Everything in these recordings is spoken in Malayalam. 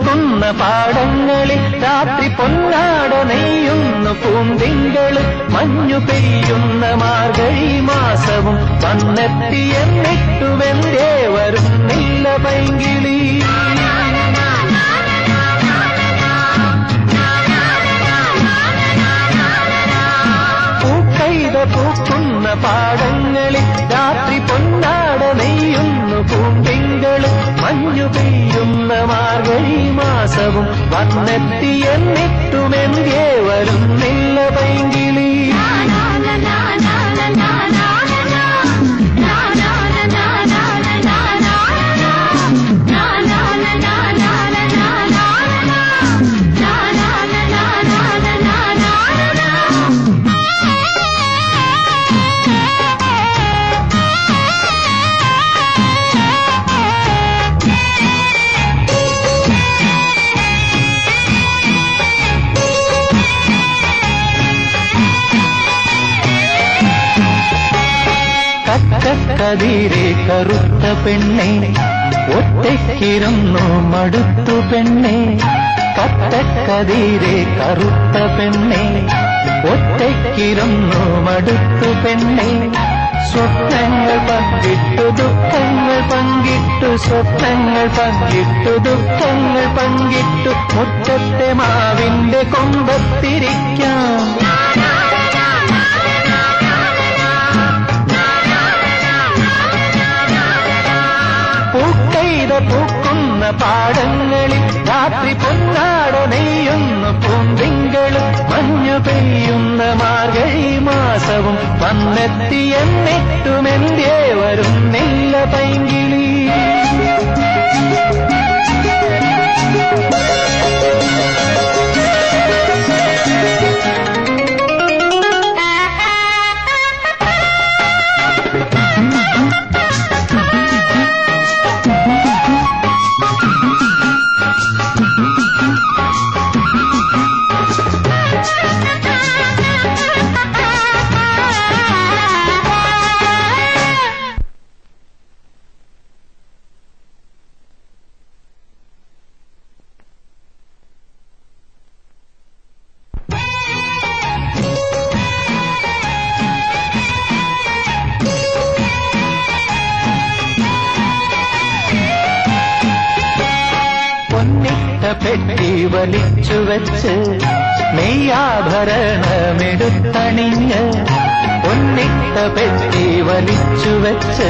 പൂക്കുന്ന പാടങ്ങളിൽ രാത്രി പൊന്നാട നെയ്യുന്നു പൂന്തിങ്കള് മഞ്ഞു പെയ്യുന്ന മാർഗഴി മാസവും വന്നെത്തിയെന്നിട്ടുവെന്തേ വരുന്നില്ല പൈങ്കിളി. പൂക്കുന്ന പാടങ്ങളിൽ രാത്രി പൊന്നാട നെയ്യുന്നു പൂന്തിങ്കള് മഞ്ഞു പെയ്യുന്ന മാർഗഴി മാസവും വന്നെത്തിയെന്നിട്ടുമെന്തേ വരുന്നില്ല പൈങ്കിളി. കതിരെ കറുത്ത പെണ്ണെ ഒറ്റയ്ക്കിരുന്നു മടുത്തു പെണ്ണെ. കതിരെ കറുത്ത പെണ്ണെ ഒറ്റയ്ക്കിരുന്നു മടുത്തു പെണ്ണെ. സ്വപ്നങ്ങൾ പങ്കിട്ടു ദുഃഖങ്ങൾ പങ്കിട്ടു സ്വപ്നങ്ങൾ പങ്കിട്ടു ദുഃഖങ്ങൾ പങ്കിട്ടു മുറ്റത്തെ മാവിന്റെ കൊമ്പത്തിരിക്കാം. പൂക്കുന്ന പാടങ്ങളിൽ രാത്രി പൊന്നാട നെയ്യുന്നു പൂന്തിങ്കള് മഞ്ഞു പെയ്യുന്ന മാർഗഴി മാസവും വന്നെത്തിയെന്നിട്ടുമെന്തേ വരുന്നില്ല പൈങ്കിളി. പെട്ടി വലിച്ചു വെച്ച് നെയ്യാഭരണമെടുത്തണിഞ്ഞ് പൊന്നിട്ട പെട്ടി വലിച്ചു വെച്ച്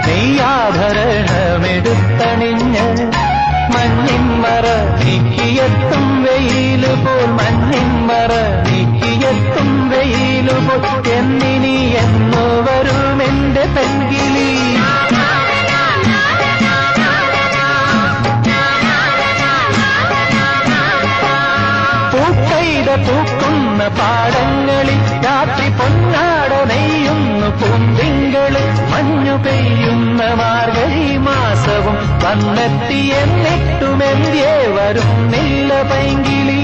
നെയ്യാഭരണമെടുത്തണിഞ്ഞ് മഞ്ഞിന്മറ നീക്കിയെത്തും വെയില് പോൽ മഞ്ഞിന്മറ നീക്കിയെത്തും വെയില് പോൽ എന്നിനി എന്നു വരുമെന്റെ പെൺകിളി. പൂക്കുന്ന പാടങ്ങളിൽ രാത്രി പൊന്നാട നെയ്യുന്നു പൂന്തിങ്കള് മഞ്ഞു പെയ്യുന്ന മാർഗഴി മാസവും വന്നെത്തിയെന്നിട്ടുമെന്തേ വരുന്നില്ല പൈങ്കിളി.